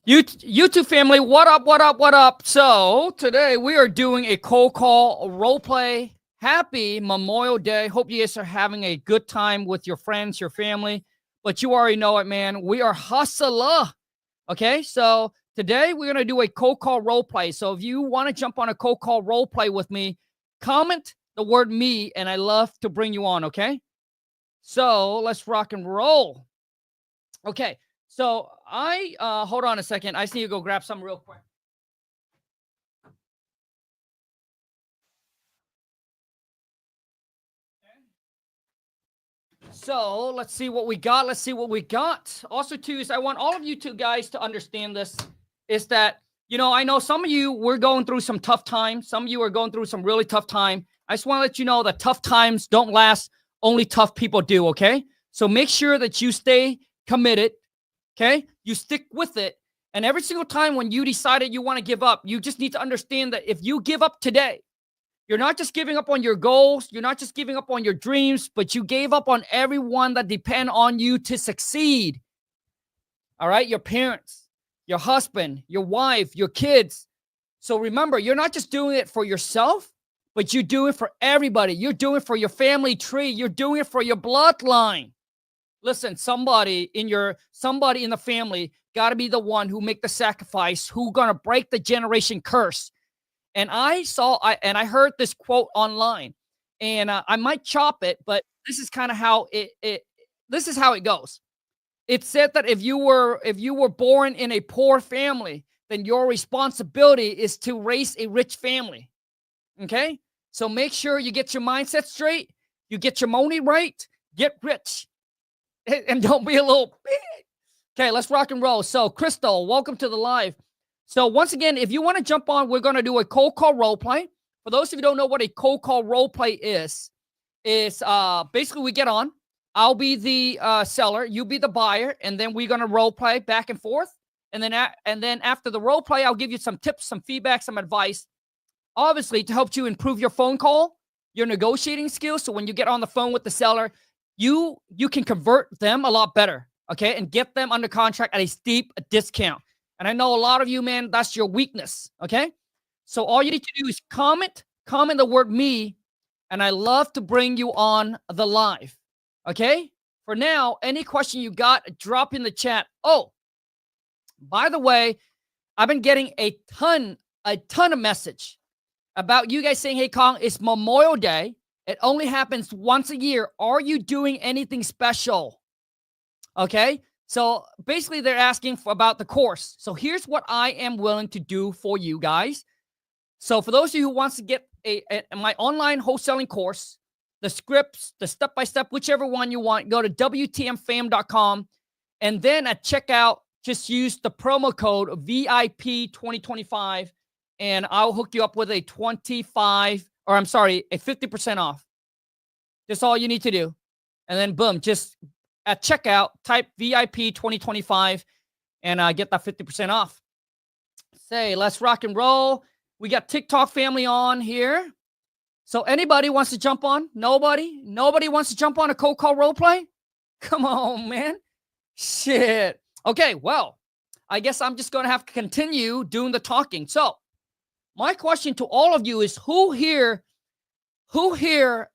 YouTube family, what up, what up, what up? So today we are doing a cold call role play. Happy Memorial Day. Hope you guys are having a good time with your friends, your family. But you already know it, man. We are hustler. Okay, so today we're gonna do a cold call role play. So if you want to jump on a cold call role play with me, comment the word me, and I love to bring you on. Okay, so let's rock and roll. Okay, so I hold on a second. I just need to go grab some real quick. So let's see what we got. Let's see what we got. Also, too, is I want all of you two guys to understand this. Is that, I know some of you we're going through some tough times. Some of you are going through some really tough time. I just want to let you know that tough times don't last. Only tough people do. Okay, so make sure that you stay committed. Okay, you stick with it. And every single time when you decided you want to give up, you just need to understand that if you give up today, you're not just giving up on your goals, you're not just giving up on your dreams, but you gave up on everyone that depend on you to succeed. All right, your parents, your husband, your wife, your kids. So remember, you're not just doing it for yourself, but you do it for everybody. You're doing it for your family tree. You're doing it for your bloodline. Listen, somebody in the family got to be the one who make the sacrifice, who gonna break the generation curse. And I heard this quote online, and I might chop it, but this is kind of how this is how it goes. It said that if you were born in a poor family, then your responsibility is to raise a rich family. Okay, so make sure you get your mindset straight, you get your money right, get rich, and don't be a little big. Okay, let's rock and roll. So, Crystal, welcome to the live. So, once again, if you want to jump on, we're going to do a cold call role play. For those of you who don't know what a cold call role play is basically we get on. I'll be the seller, you be the buyer, and then we're going to role play back and forth. And then after the role play, I'll give you some tips, some feedback, some advice, obviously to help you improve your phone call, your negotiating skills. So when you get on the phone with the seller, you can convert them a lot better. Okay, and get them under contract at a steep discount. And I know a lot of you, man, that's your weakness. Okay, so all you need to do is comment the word me, and I love to bring you on the live. Okay, for now, any question you got, drop in the chat. Oh, by the way, I've been getting a ton of message about you guys saying, hey, Kong, it's Memorial Day. It only happens once a year. Are you doing anything special? Okay, so basically they're asking about the course. So here's what I am willing to do for you guys. So for those of you who wants to get my online wholesaling course, the scripts, the step-by-step, whichever one you want, go to WTMFam.com. And then at checkout, just use the promo code VIP2025, and I'll hook you up with a 50% off. That's all you need to do. And then boom, just at checkout, type VIP 2025 and get that 50% off. Say, let's rock and roll. We got TikTok family on here. So anybody wants to jump on? Nobody? Nobody wants to jump on a cold call role play? Come on, man. Shit. Okay, well, I guess I'm just going to have to continue doing the talking. So my question to all of you is who here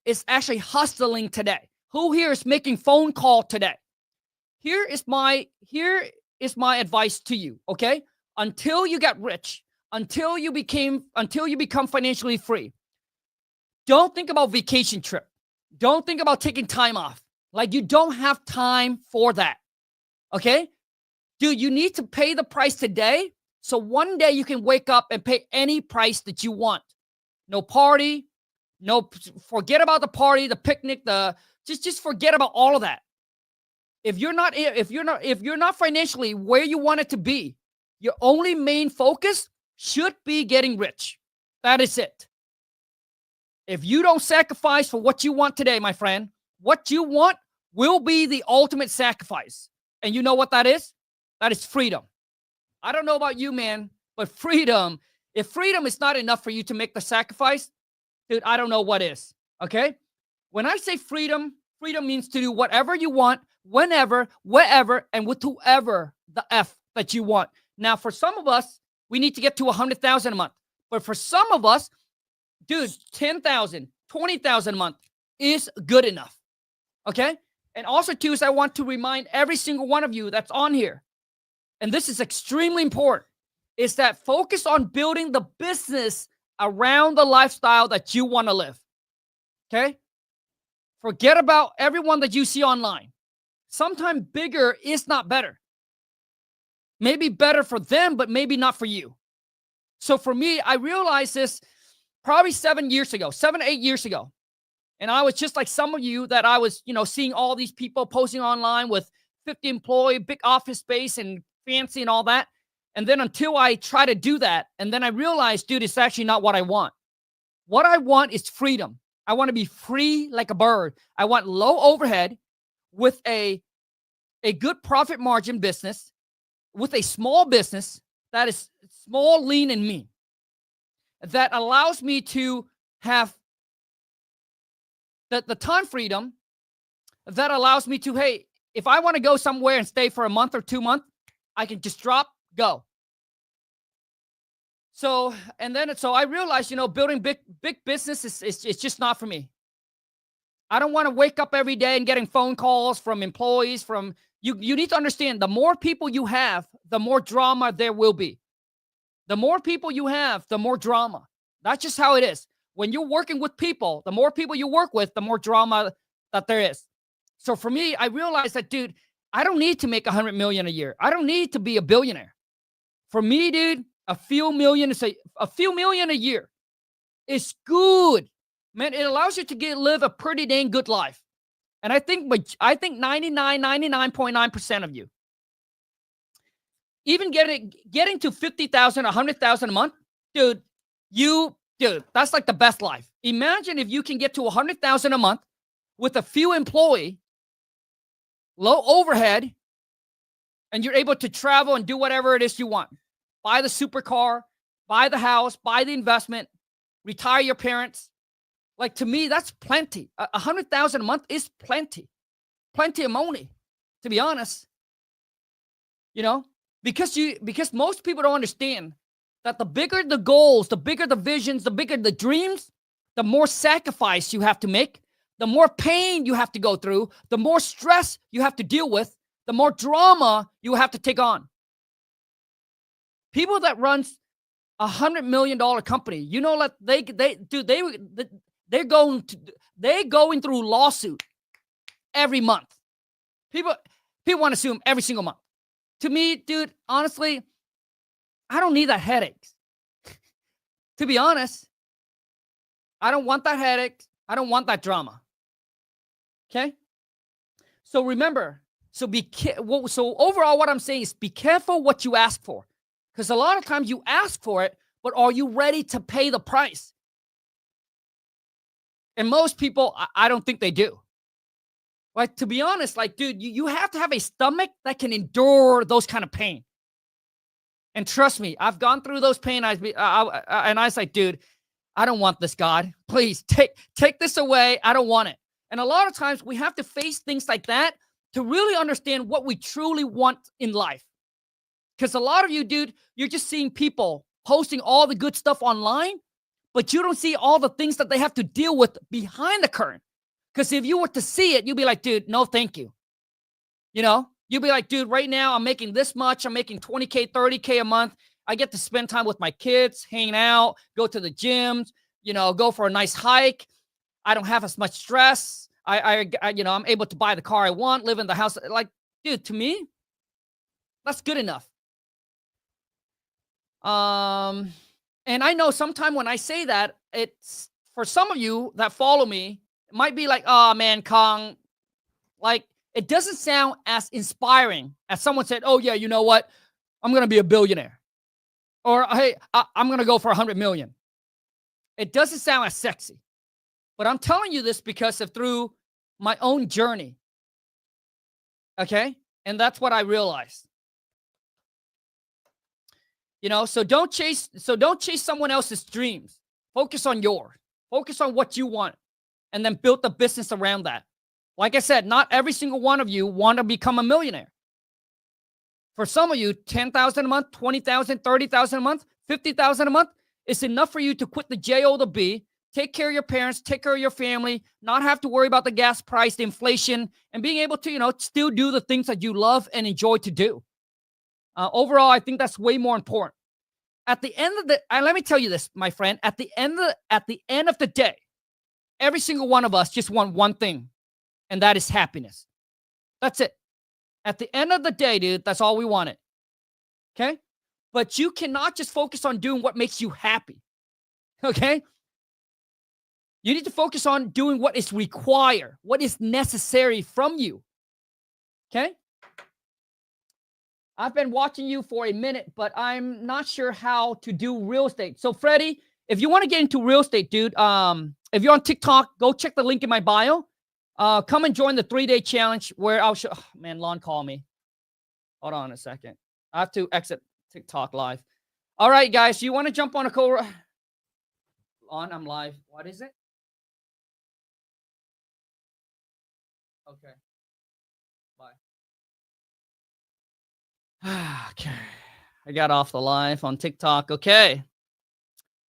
is actually hustling today? Who here is making phone call today? Here is my advice to you, okay? Until you get rich, until you become financially free, don't think about vacation trip. Don't think about taking time off. Like, you don't have time for that, okay? Dude, you need to pay the price today so one day you can wake up and pay any price that you want. No party, forget about the party, the picnic, just forget about all of that. If you're not financially where you want it to be, your only main focus should be getting rich. That is it. If you don't sacrifice for what you want today, my friend, what you want will be the ultimate sacrifice. And you know what that is? That is freedom. I don't know about you, man, but freedom, if freedom is not enough for you to make the sacrifice, dude, I don't know what is. Okay? When I say freedom, freedom means to do whatever you want, whenever, wherever, and with whoever the F that you want. Now, for some of us, we need to get to 100,000 a month. But for some of us, dude, 10,000, 20,000 a month is good enough. Okay? And also, too, is I want to remind every single one of you that's on here, and this is extremely important, is that focus on building the business around the lifestyle that you want to live. Okay? Forget about everyone that you see online. Sometimes bigger is not better. Maybe better for them, but maybe not for you. So for me, I realized this probably 7 years ago, 7 to 8 years ago. And I was just like some of you that I was, seeing all these people posting online with 50 employee, big office space and fancy and all that. And then until I try to do that, and then I realized, dude, it's actually not what I want. What I want is freedom. I want to be free like a bird. I want low overhead with a good profit margin business, with a small business that is small, lean, and mean, that allows me to have the time freedom, that allows me to, hey, if I want to go somewhere and stay for a month or 2 months, I can just drop, go. So I realized, building big business is just not for me. I don't want to wake up every day and getting phone calls from employees, from you. You need to understand, the more people you have, the more drama there will be. The more people you have, the more drama. That's just how it is. When you're working with people, the more people you work with, the more drama that there is. So for me, I realized that, dude, I don't need to make 100 million a year. I don't need to be a billionaire. For me, dude, a few million a year is good. Man, it allows you to live a pretty dang good life. And I think 99.9% of you, even getting to 50,000, 100,000 a month, dude, that's like the best life. Imagine if you can get to 100,000 a month with a few employee, low overhead, and you're able to travel and do whatever it is you want. Buy the supercar, buy the house, buy the investment, retire your parents. Like, to me, that's plenty. 100,000 a month is plenty. Plenty of money, to be honest. Because most people don't understand that the bigger the goals, the bigger the visions, the bigger the dreams, the more sacrifice you have to make, the more pain you have to go through, the more stress you have to deal with, the more drama you have to take on. People that runs $100 million company, they're going through lawsuit every month. People want to sue them every single month. To me, dude, honestly, I don't need that headache. To be honest, I don't want that headache. I don't want that drama. Okay? So remember, so overall what I'm saying is be careful what you ask for. Because a lot of times you ask for it, but are you ready to pay the price? And most people, I don't think they do. Like, to be honest, like, dude, you have to have a stomach that can endure those kind of pain. And trust me, I've gone through those pain. And I was like, dude, I don't want this, God. Please take this away. I don't want it. And a lot of times we have to face things like that to really understand what we truly want in life. Because a lot of you, dude, you're just seeing people posting all the good stuff online, but you don't see all the things that they have to deal with behind the curtain. Because if you were to see it, you'd be like, dude, no, thank you. You'd be like, dude, right now I'm making this much. I'm making 20K, 30K a month. I get to spend time with my kids, hang out, go to the gyms, go for a nice hike. I don't have as much stress. I'm able to buy the car I want, live in the house. Like, dude, to me, that's good enough. And I know sometime when I say that, it's for some of you that follow me, it might be like, oh man, Kong, like, it doesn't sound as inspiring as someone said, oh yeah, you know what? I'm going to be a billionaire. Or, hey, I'm going to go for 100 million. It doesn't sound as sexy. But I'm telling you this because of through my own journey. Okay? And that's what I realized. So don't chase someone else's dreams. Focus on yours. Focus on what you want. And then build the business around that. Like I said, not every single one of you want to become a millionaire. For some of you, 10,000 a month, 20,000, 30,000 a month, 50,000 a month is enough for you to quit the J-O to B, take care of your parents, take care of your family, not have to worry about the gas price, the inflation, and being able to, still do the things that you love and enjoy to do. Overall, I think that's way more important. At the end of let me tell you this, my friend, at the end of the day, every single one of us just want one thing, and that is happiness. That's it. At the end of the day, dude, that's all we wanted. Okay? But you cannot just focus on doing what makes you happy. Okay? You need to focus on doing what is required, what is necessary from you. Okay? I've been watching you for a minute, but I'm not sure how to do real estate. So, Freddie, if you want to get into real estate, dude, if you're on TikTok, go check the link in my bio. Come and join the 3-day challenge where I'll show. Oh, man, Lon, call me. Hold on a second. I have to exit TikTok live. All right, guys, you want to jump on a call? Lon, I'm live. What is it? Okay. Bye. Okay. I got off the live on TikTok. Okay.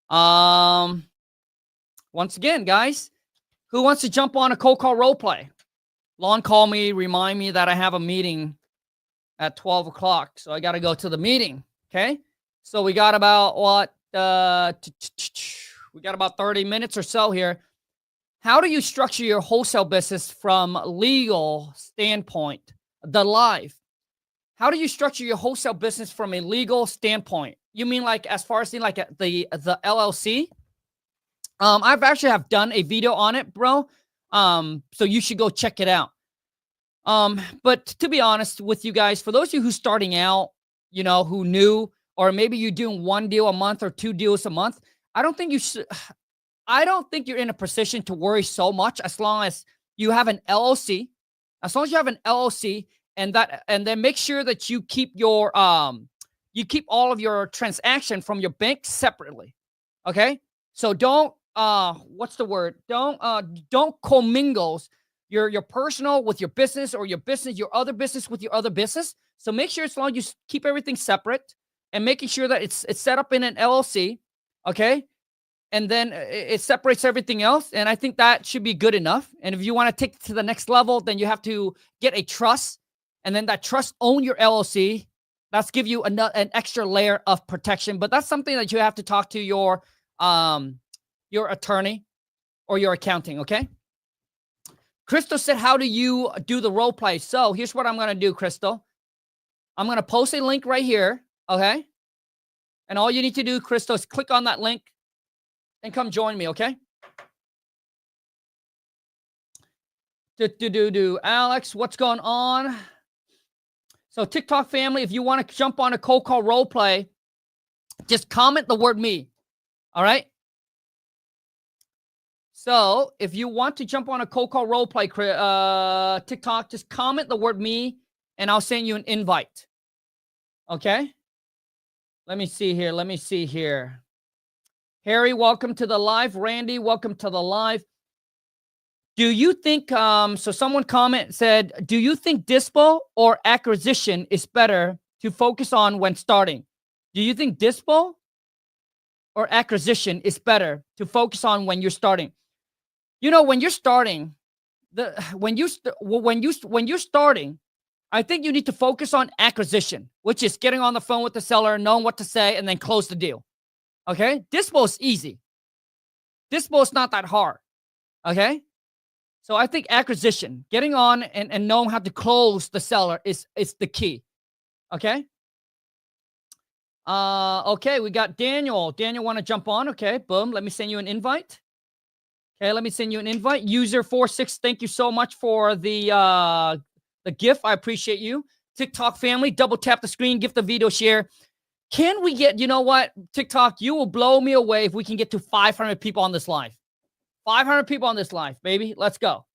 Once again, guys, who wants to jump on a cold call role play? Lon, call me, remind me that I have a meeting at 12 o'clock. So I got to go to the meeting. Okay. So we got about we got about 30 minutes or so here. How do you structure your wholesale business from legal standpoint? The live. How do you structure your wholesale business from a legal standpoint? You mean like as far as the LLC? I've actually have done a video on it, bro. So you should go check it out. But to be honest with you guys, for those of you who's starting out, who new, or maybe you're doing 1 deal a month or 2 deals a month, I don't think you're in a position to worry so much as long as you have an LLC. As long as you have an LLC, and then make sure that you keep your all of your transaction from your bank separately. Okay? So don't what's the word? Don't commingle your personal with your business, or your business, your other business with your other business. So make sure as long as you keep everything separate and making sure that it's set up in an LLC, okay? And then it separates everything else, and I think that should be good enough. And if you want to take it to the next level, then you have to get a trust, and then that trust own your LLC. That's give you an extra layer of protection, but that's something that you have to talk to your attorney or your accounting, okay? Crystal said, how do you do the role play? So here's what I'm going to do, Crystal. I'm going to post a link right here, okay? And all you need to do, Crystal, is click on that link and come join me, okay? Alex, what's going on? So TikTok family, if you want to jump on a cold call role play, just comment the word me, all right? So if you want to jump on a cold call role play, TikTok, just comment the word me, and I'll send you an invite. Okay? Let me see here. Harry, welcome to the live. Randy, welcome to the live. Do you think, so someone said, do you think dispo or acquisition is better to focus on when starting? Do you think dispo or acquisition is better to focus on when you're starting? When you're starting, when you're starting, I think you need to focus on acquisition, which is getting on the phone with the seller, knowing what to say, and then close the deal. Okay? Dispo is easy. Dispo is not that hard. Okay? So I think acquisition, getting on and knowing how to close the seller is the key. Okay? Okay, we got Daniel. Daniel want to jump on? Okay, boom. Let me send you an invite. Okay, let me send you an invite. User46, thank you so much for the gift. I appreciate you. TikTok family, double tap the screen, give the video share. Can we get, you know what, TikTok, you will blow me away if we can get to 500 people on this live. 500 people on this live, baby. Let's go.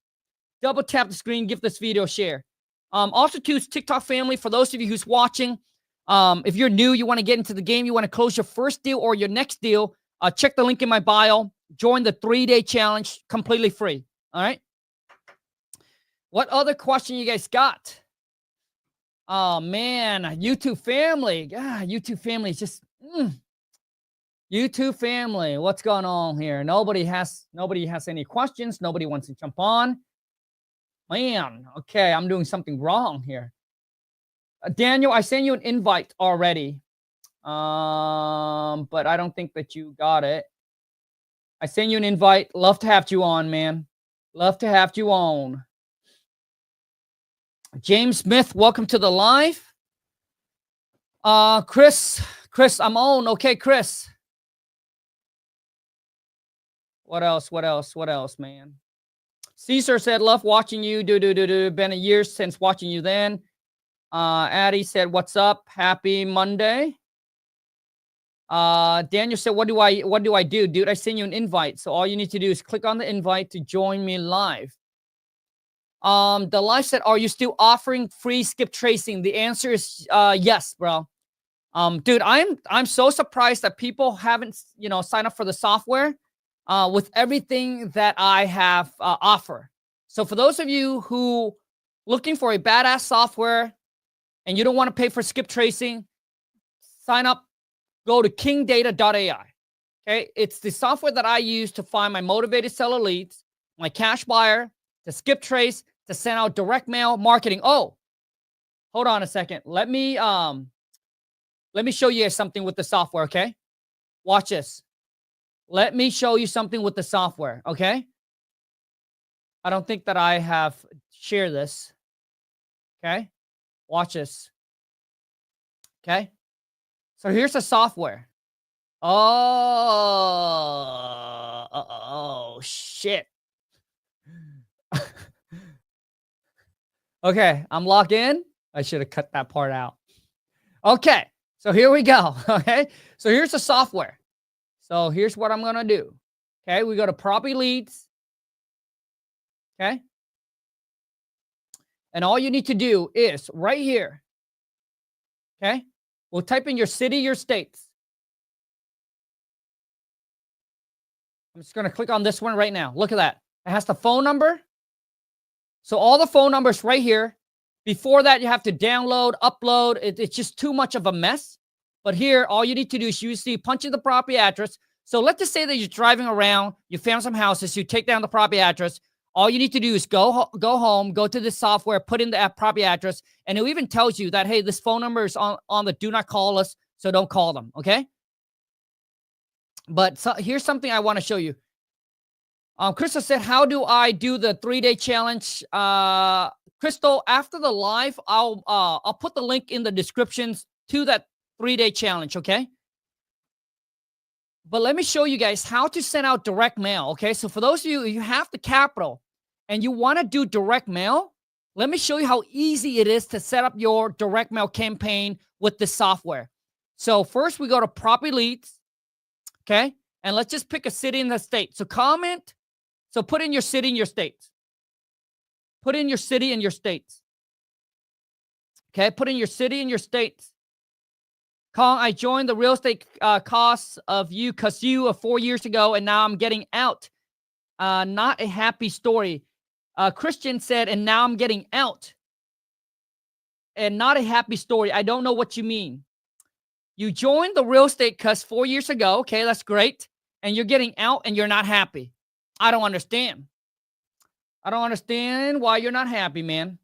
Double tap the screen, give this video share. Also, too, TikTok family, for those of you who's watching, if you're new, you want to get into the game, you want to close your first deal or your next deal, check the link in my bio. Join the 3-day challenge, completely free. All right. What other question you guys got? Oh man, YouTube family. God, YouTube family is just YouTube family. What's going on here? Nobody has any questions. Nobody wants to jump on. Man, okay, I'm doing something wrong here. Daniel, I sent you an invite already. But I don't think that you got it. I sent you an invite. Love to have you on, man. Love to have you on. James Smith, welcome to the live. Chris, I'm on. Okay, Chris. What else, man? Caesar said, love watching you. Been a year since watching you then. Addie said, what's up? Happy Monday. Daniel said, what do I do? Dude, I sent you an invite. So all you need to do is click on the invite to join me live. The live said, are you still offering free skip tracing? The answer is yes, bro. Dude, I'm so surprised that people haven't, signed up for the software with everything that I have offer. So for those of you who looking for a badass software and you don't want to pay for skip tracing, sign up, go to kingdata.ai. Okay, it's the software that I use to find my motivated seller leads, my cash buyer, to skip trace, to send out direct mail marketing. Oh, hold on a second. Let me show you something with the software, okay? Watch this. Let me show you something with the software, okay? I don't think that I have shared this. Okay? Watch this. Okay? So here's the software. Oh, shit. Okay, I'm logged in. I should have cut that part out. Okay, so here we go. Okay, so here's the software. So here's what I'm going to do. Okay, we go to property leads. Okay. And all you need to do is right here. Okay. We'll type in your city, your states. I'm just going to click on this one right now. Look at that. It has the phone number. So all the phone numbers right here. Before that, you have to download, upload. It's just too much of a mess. But here, all you need to do is you see, punch in the property address. So let's just say that you're driving around, you found some houses, you take down the property address. All you need to do is go home, go to the software, put in the property address, and it even tells you that, hey, this phone number is on the do not call us, so don't call them, okay? But here's something I want to show you. Crystal said, how do I do the 3-day challenge? Crystal, after the live, I'll put the link in the descriptions to that 3-day challenge, okay? But let me show you guys how to send out direct mail, okay? So for those of you have the capital and you want to do direct mail, let me show you how easy it is to set up your direct mail campaign with this software. So first we go to property leads, okay? And let's just pick a city in the state. So comment. So put in your city and your states. Put in your city and your states. Okay, put in your city and your states. Kong, I joined the real estate costs of you because you 4 years ago, and now I'm getting out. Not a happy story. Christian said, and now I'm getting out. And not a happy story. I don't know what you mean. You joined the real estate because 4 years ago. Okay, that's great. And you're getting out and you're not happy. I don't understand. I don't understand why you're not happy, man.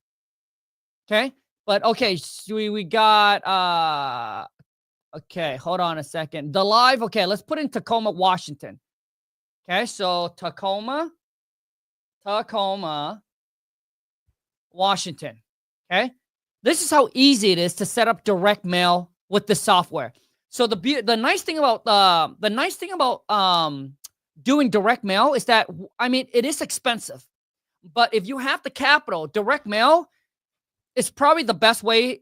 Okay, but okay, so we got okay, hold on a second. The live, okay, let's put in Tacoma, Washington. Okay, so Tacoma, Washington. Okay, this is how easy it is to set up direct mail with the software. So the nice thing about doing direct mail is that, I mean, it is expensive, but if you have the capital, direct mail is probably the best way.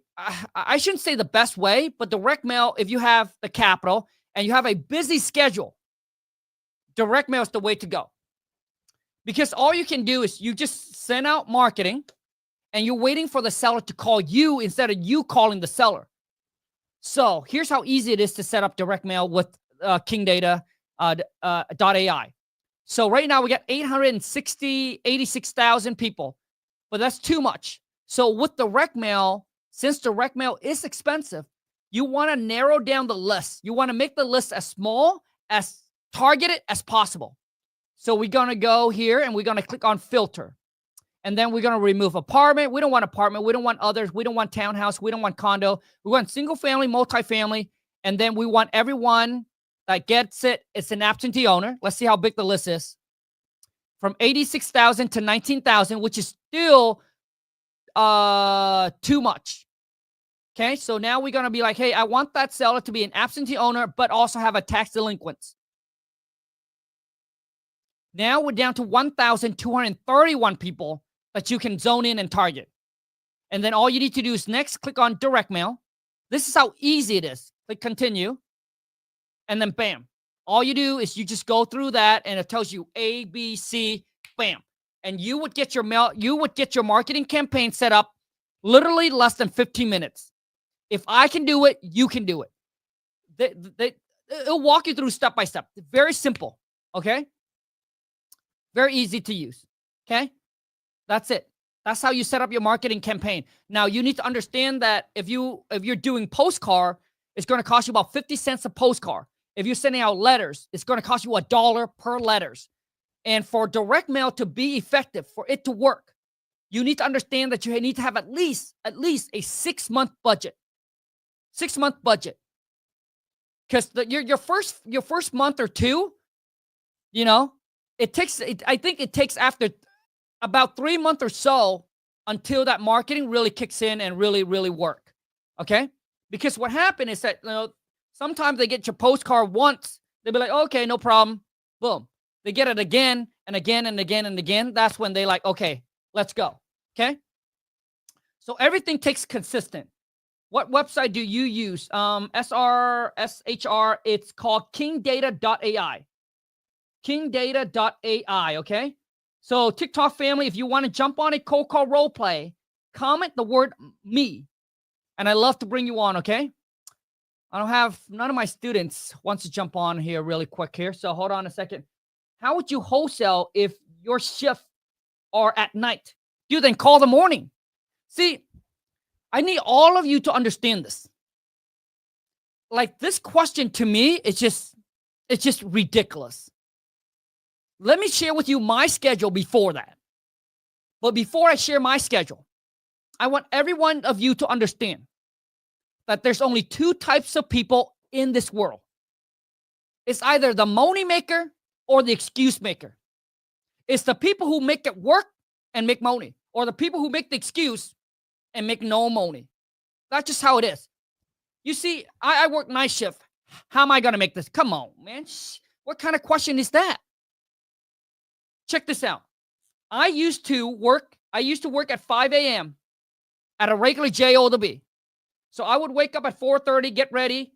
I shouldn't say the best way, but direct mail, if you have the capital and you have a busy schedule, direct mail is the way to go. Because all you can do is you just send out marketing and you're waiting for the seller to call you instead of you calling the seller. So here's how easy it is to set up direct mail with kingdata.ai. So right now we got 86,000 people, but that's too much. So with direct mail, since direct mail is expensive, you want to narrow down the list. You want to make the list as small, as targeted as possible. So we're going to go here and we're going to click on filter. And then we're going to remove apartment. We don't want apartment. We don't want others. We don't want townhouse. We don't want condo. We want single family, multifamily. And then we want everyone that gets it. It's an absentee owner. Let's see how big the list is. From 86,000 to 19,000, which is still too much. Okay, so now we're going to be like, hey, I want that seller to be an absentee owner, but also have a tax delinquent. Now we're down to 1,231 people that you can zone in and target. And then all you need to do is next click on direct mail. This is how easy it is. Click continue. And then bam. All you do is you just go through that and it tells you A, B, C, bam. And you would get your marketing campaign set up literally less than 15 minutes. If I can do it, you can do it. It'll walk you through step by step. Very simple. Okay? Very easy to use. Okay? That's it. That's how you set up your marketing campaign. Now, you need to understand that if you're doing postcard, it's going to cost you about 50 cents a postcard. If you're sending out letters, it's going to cost you $1 per letters. And for direct mail to be effective, for it to work, you need to understand that you need to have at least a 6-month budget. 6-month budget. Because your first month or two, I think it takes after about 3 months or so until that marketing really kicks in and really, really work. Okay? Because what happened is that, sometimes they get your postcard once. They'll be like, okay, no problem. Boom. They get it again and again and again and again. That's when they like, okay, let's go. Okay? So everything takes consistent. What website do you use? SHR, it's called kingdata.ai. Kingdata.ai, okay? So TikTok family, if you want to jump on a cold call role play, comment the word me. And I love to bring you on, okay? None of my students wants to jump on here really quick here. So hold on a second. How would you wholesale if your shift are at night? You then call the morning. See, I need all of you to understand this. Like this question to me, it's just ridiculous. Let me share with you my schedule before that. But before I share my schedule, I want every one of you to understand that there's only 2 types of people in this world. It's either the money maker or the excuse maker. It's the people who make it work and make money, or the people who make the excuse and make no money. That's just how it is. You see, I work night shift. How am I going to make this? Come on, man. What kind of question is that? Check this out. I used to work at 5 a.m. at a regular job. So I would wake up at 4:30, get ready,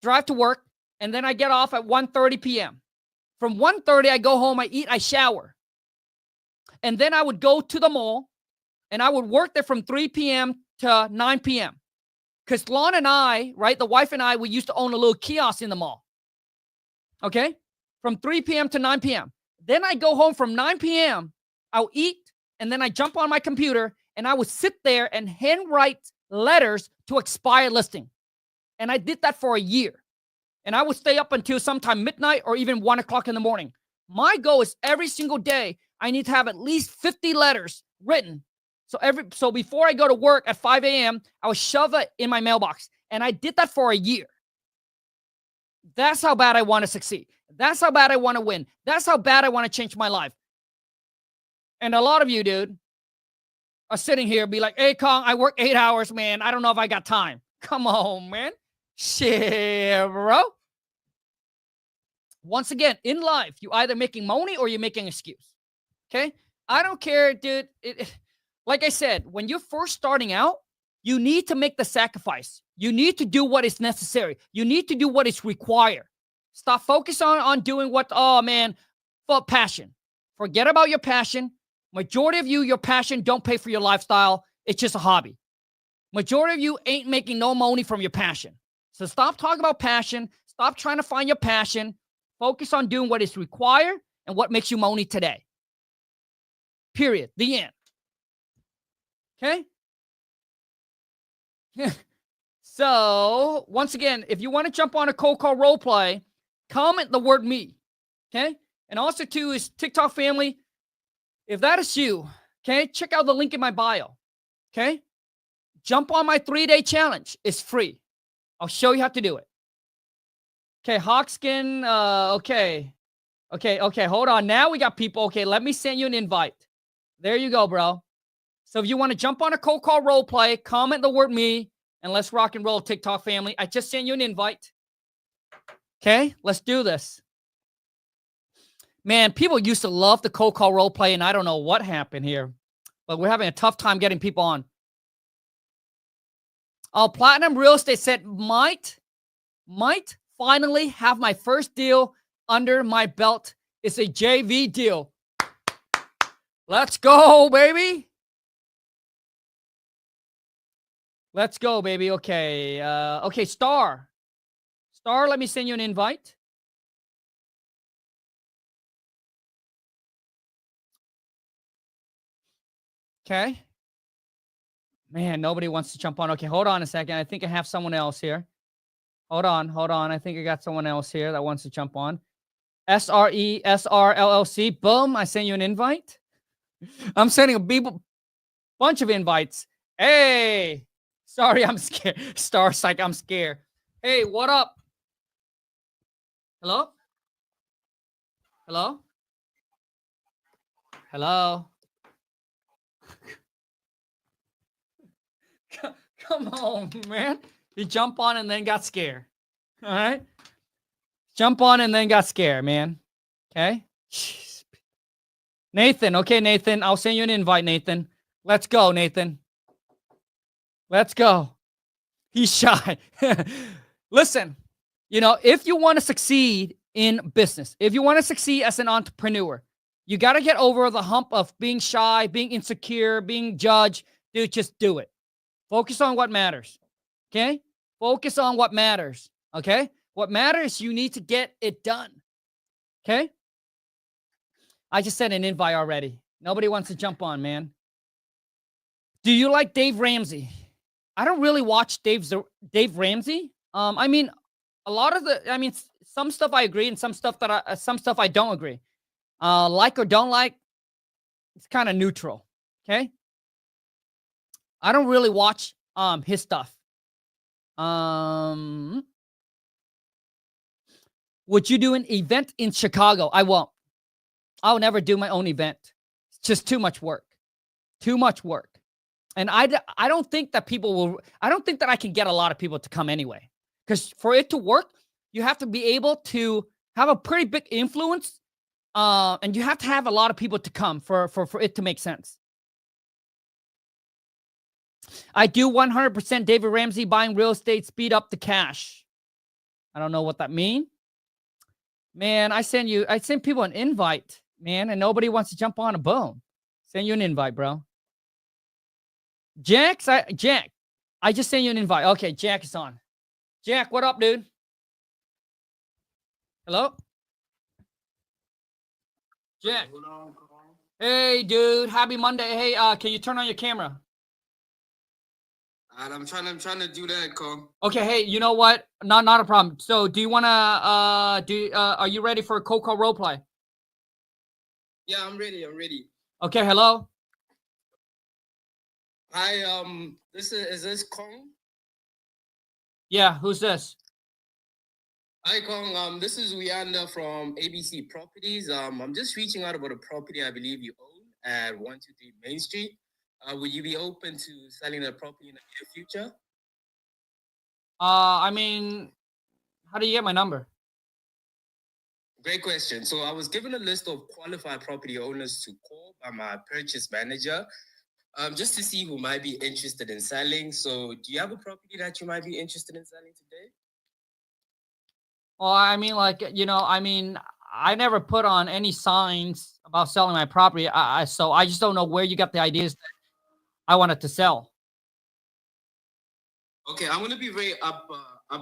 drive to work, and then I get off at 1:30 p.m. From 1:30, I go home, I eat, I shower. And then I would go to the mall, and I would work there from 3 p.m. to 9 p.m. Because Lon and I, right, the wife and I, we used to own a little kiosk in the mall. Okay? From 3 p.m. to 9 p.m. Then I go home from 9 p.m., I'll eat, and then I jump on my computer, and I would sit there and handwrite letters to expire listing. And I did that for a year. And I would stay up until sometime midnight or even 1 o'clock in the morning. My goal is every single day, I need to have at least 50 letters written. So before I go to work at 5 a.m., I would shove it in my mailbox. And I did that for a year. That's how bad I want to succeed. That's how bad I want to win. That's how bad I want to change my life. And a lot of you, dude, are sitting here be like, hey, Kong, I work 8 hours, man. I don't know if I got time. Come on, man. Shit, bro. Once again, in life, you either making money or you're making excuse. Okay? I don't care, dude. Like I said, when you're first starting out, you need to make the sacrifice. You need to do what is necessary. You need to do what is required. Stop focusing on doing what, for passion. Forget about your passion. Majority of you, your passion don't pay for your lifestyle. It's just a hobby. Majority of you ain't making no money from your passion. So stop talking about passion. Stop trying to find your passion. Focus on doing what is required and what makes you money today. Period. The end. Okay? So once again, if you want to jump on a cold call role play, comment the word me. Okay. And also too is TikTok family. If that is you, okay, check out the link in my bio. Okay. Jump on my 3-day challenge. It's free. I'll show you how to do it. Okay. Hawkskin. Okay. Okay. Hold on. Now we got people. Okay. Let me send you an invite. There you go, bro. So if you want to jump on a cold call role play, comment the word me, and let's rock and roll, TikTok family. I just sent you an invite. Okay, let's do this. Man, people used to love the cold call role play, and I don't know what happened here, but we're having a tough time getting people on. Oh, Platinum Real Estate said, might finally have my first deal under my belt. It's a JV deal. Let's go, baby. Let's go, baby. Okay. Okay, Star, let me send you an invite. Okay. Man, nobody wants to jump on. Okay, hold on a second. I think I have someone else here. Hold on. I think I got someone else here that wants to jump on. SRESR LLC. Boom. I sent you an invite. I'm sending a bunch of invites. Hey. Sorry, I'm scared. Star Psych, I'm scared. Hey, what up? Hello? Hello? Hello? Come on, man. You jump on and then got scared. All right? Jump on and then got scared, man. Okay? Jeez. Nathan. Okay, Nathan. I'll send you an invite, Nathan. Let's go, Nathan. Let's go. He's shy. Listen, if you want to succeed in business, if you want to succeed as an entrepreneur, you got to get over the hump of being shy, being insecure, being judged. Dude, just do it. Focus on what matters. Okay? Focus on what matters. Okay? What matters, you need to get it done. Okay? I just sent an invite already. Nobody wants to jump on, man. Do you like Dave Ramsey? I don't really watch Dave Ramsey. I mean, some stuff I agree and some stuff I don't agree. Like or don't like, it's kind of neutral. Okay? I don't really watch his stuff. Would you do an event in Chicago? I won't. I'll never do my own event. It's just too much work. Too much work. And I don't think that I don't think that I can get a lot of people to come anyway. Because for it to work, you have to be able to have a pretty big influence. And you have to have a lot of people to come for it to make sense. I do 100% David Ramsey buying real estate, speed up the cash. I don't know what that means. Man, I send people an invite, man, and nobody wants to jump on a boom. Send you an invite, bro. Jack, I just sent you an invite. Okay, Jack is on. Jack, what up, dude? Hello? Jack. Hey, dude. Happy Monday. Hey, can you turn on your camera? I'm trying to do that, Cole. Okay, hey, you know what? Not a problem. So, do you want to are you ready for a cold call role play? Yeah, I'm ready. Okay, hello. Hi, is this Kong? Yeah, who's this? Hi, Kong. This is Wianda from ABC Properties. I'm just reaching out about a property I believe you own at 123 Main Street. Would you be open to selling the property in the near future? I mean, how do you get my number? Great question. So I was given a list of qualified property owners to call by my purchase manager, just to see who might be interested in selling. So do you have a property that you might be interested in selling today? Well, I mean, I never put on any signs about selling my property. So I just don't know where you got the ideas that I wanted to sell. Okay, I'm gonna be very up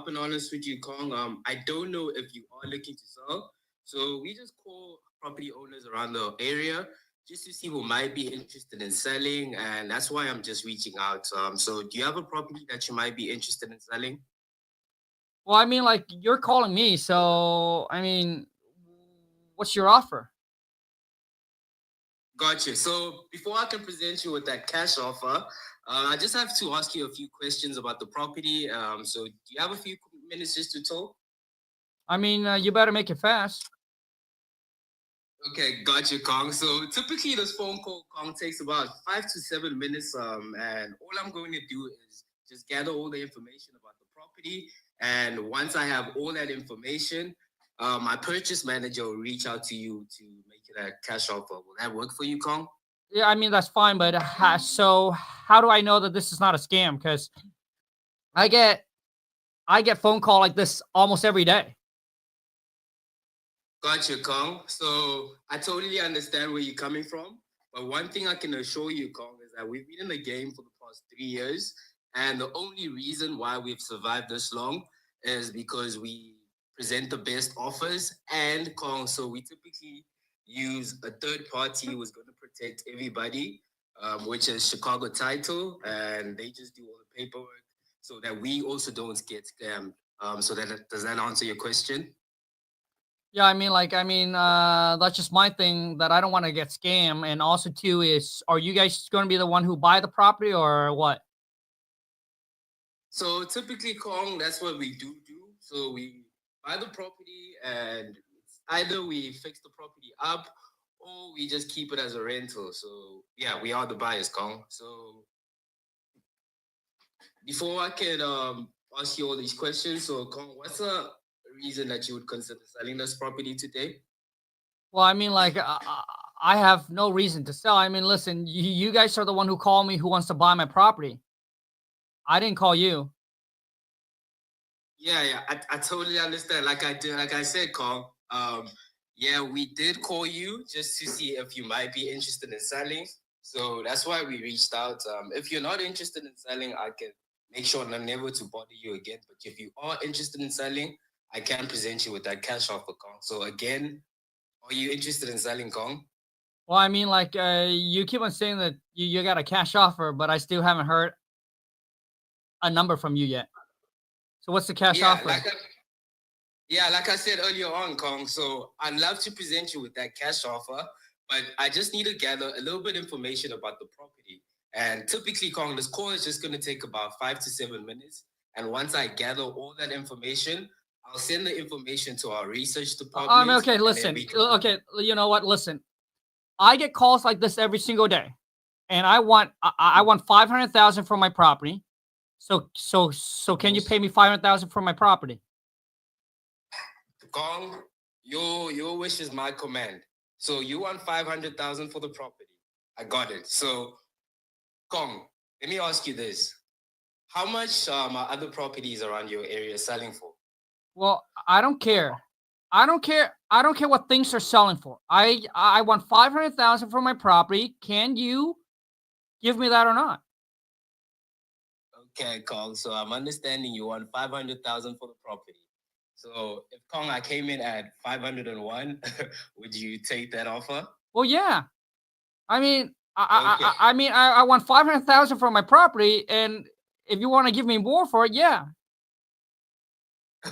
and honest with you, Kong. I don't know if you are looking to sell. So we just call property owners around the area just to see who might be interested in selling, and that's why I'm just reaching out. So do you have a property that you might be interested in selling? Well, I mean, like you're calling me, so I mean, what's your offer? Gotcha. So before I can present you with that cash offer, I just have to ask you a few questions about the property. So do you have a few minutes just to talk? I mean, you better make it fast. Okay, gotcha, Kong. So typically this phone call, Kong, takes about 5 to 7 minutes. And all I'm going to do is just gather all the information about the property. And once I have all that information, my purchase manager will reach out to you to make it a cash offer. Will that work for you, Kong? Yeah, I mean that's fine, but so how do I know that this is not a scam? Because I get I get phone call like this almost every day. Gotcha, Kong. So I totally understand where you're coming from. But one thing I can assure you, Kong, is that we've been in the game for the past 3 years. And the only reason why we've survived this long is because we present the best offers. And, Kong, so we typically use a third party who's going to protect everybody, which is Chicago Title. And they just do all the paperwork so that we also don't get scammed. Does that answer your question? Yeah, that's just my thing that I don't want to get scammed. And also, too, is are you guys going to be the one who buy the property or what? So typically, Kong, that's what we do. So we buy the property, and either we fix the property up, or we just keep it as a rental. So yeah, we are the buyers, Kong. So before I can ask you all these questions, so Kong, what's a reason that you would consider selling this property today? Well, I have no reason to sell. I mean, listen, you guys are the one who called me who wants to buy my property. I didn't call you. Yeah, I totally understand. Like I said, Kong. Yeah, we did call you just to see if you might be interested in selling. So that's why we reached out. If you're not interested in selling, I can make sure never to bother you again. But if you are interested in selling, I can present you with that cash offer, Kong. So again, are you interested in selling, Kong? Well, you keep on saying that you got a cash offer, but I still haven't heard a number from you yet. So what's the cash Yeah, offer? like I said earlier on, Kong. So I'd love to present you with that cash offer, but I just need to gather a little bit information about the property. And typically, Kong, this call is just going to take about 5 to 7 minutes. And once I gather all that information, I'll send the information to our research department. Okay, And then listen. we can. Okay, you know what? Listen, I get calls like this every single day, and I want 500,000 for my property. So can you pay me 500,000 for my property? Kong, your wish is my command. So you want 500,000 for the property. I got it. So, Kong, let me ask you this. How much are other properties around your area selling for? Well, I don't care. I don't care what things are selling for. I want 500,000 for my property. Can you give me that or not? Okay, Kong. So I'm understanding you want 500,000 for the property. So if Kong, I came in at 501, would you take that offer? Well, yeah. I mean, Okay. I want 500,000 for my property, and if you want to give me more for it, yeah.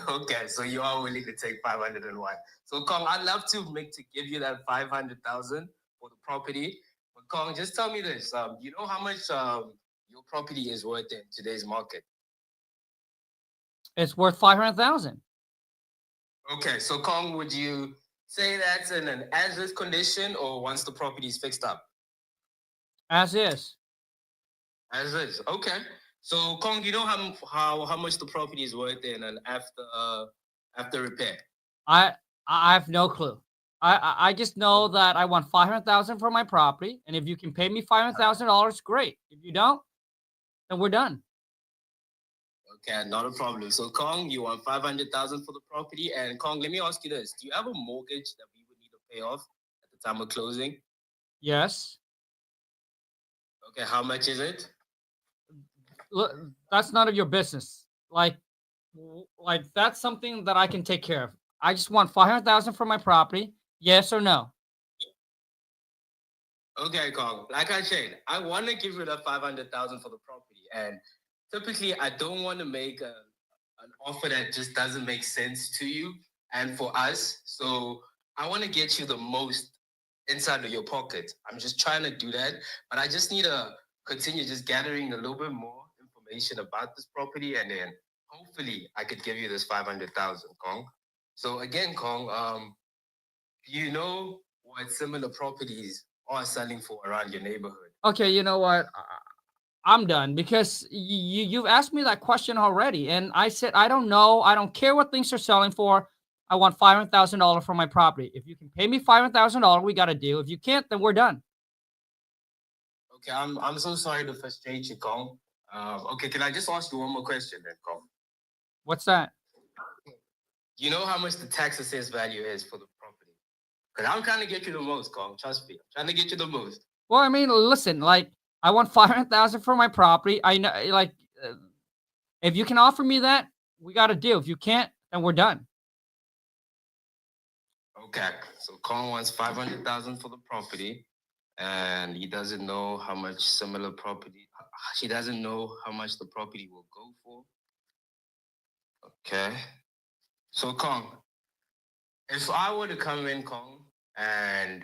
Okay, so you are willing to take 501. So Kong, I'd love to give you that 500,000 for the property. But Kong, just tell me this. You know how much your property is worth in today's market? It's worth 500,000 Okay, so Kong, would you say that's in an as-is condition or once the property is fixed up? as is. As is. Okay. So Kong, you know how much the property is worth in and after repair? I have no clue. I just know that I want 500,000 for my property, and if you can pay me $500,000, great. If you don't, then we're done. Okay, not a problem. So Kong, you want 500,000 for the property, and Kong, let me ask you this: do you have a mortgage that we would need to pay off at the time of closing? Yes. Okay, how much is it? Look, that's none of your business. Like that's something that I can take care of. I just want 500,000 for my property. Yes or no? Okay, Kong. Like I said, I want to give you that 500,000 for the property, and typically, I don't want to make an offer that just doesn't make sense to you and for us. So I want to get you the most inside of your pocket. I'm just trying to do that, but I just need to continue just gathering a little bit more information about this property, and then hopefully I could give you this 500,000, Kong. So again, Kong, do you know what similar properties are selling for around your neighborhood? Okay, you know what? I'm done because you've asked me that question already, and I said I don't know. I don't care what things are selling for. I want $500,000 for my property. If you can pay me $500,000, we got to deal. If you can't, then we're done. Okay, I'm so sorry to frustrate you, Kong. Okay, can I just ask you one more question then, Kong? What's that? You know how much the tax assessed value is for the property? Because I'm trying to get you the most, Kong. Trust me, I'm trying to get you the most. Well, I mean, listen, like I want 500,000 for my property. I know, like, if you can offer me that, we got to deal. If you can't, then we're done. Okay, so Kong wants 500,000 for the property, and he doesn't know how much similar property. He doesn't know how much the property will go for. Okay, so Kong, if I were to come in, Kong, and